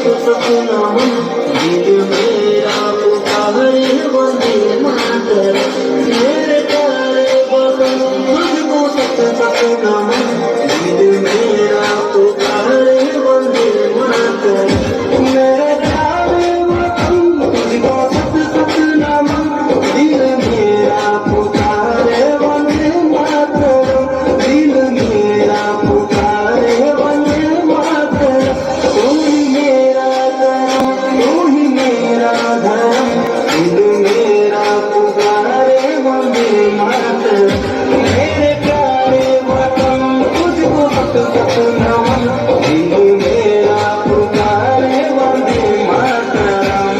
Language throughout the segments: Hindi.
सपना दिल मेरा पुकारे वंदे मातरम मेरे प्यारे वतन तुझको सपना दिल मेरा पुकारे वंदे मातरम मेरे प्यारे वतन तुझको सपना दिल मेरा पुकारे वंदे मातरम दिल मेरा पुकारे वंदे मातरम तू ही मेरा धर्म दिल मेरा पुकारे वंदे मातरम मेरे प्यारे वतन तुझको सपना दिल मेरा पुकारे वंदे मातरम।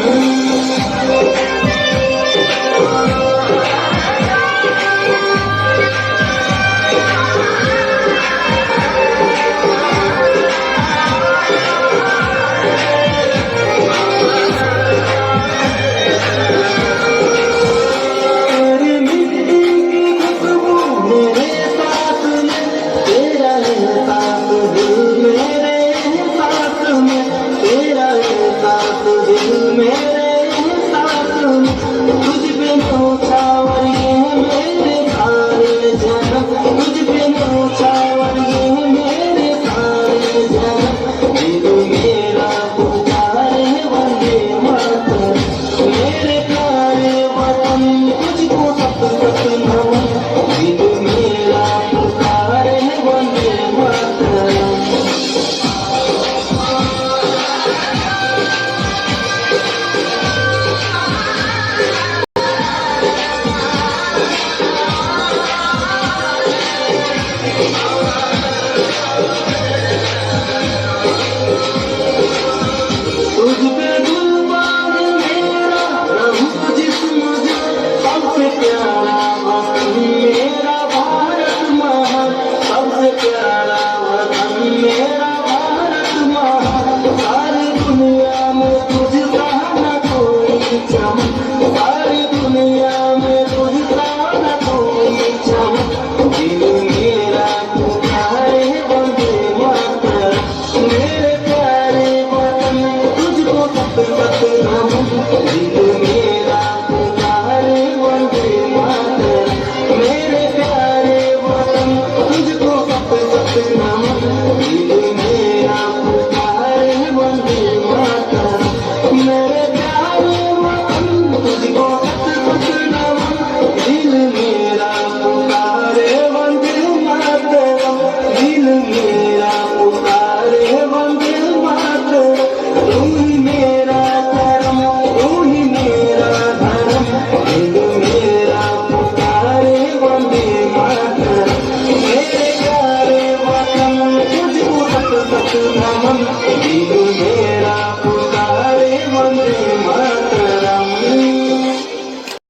तेरी मिट्टी की खुशबू मेरे साथ में तेरा एहसास दिल मेरे साथ में तेरा एहसास दिल में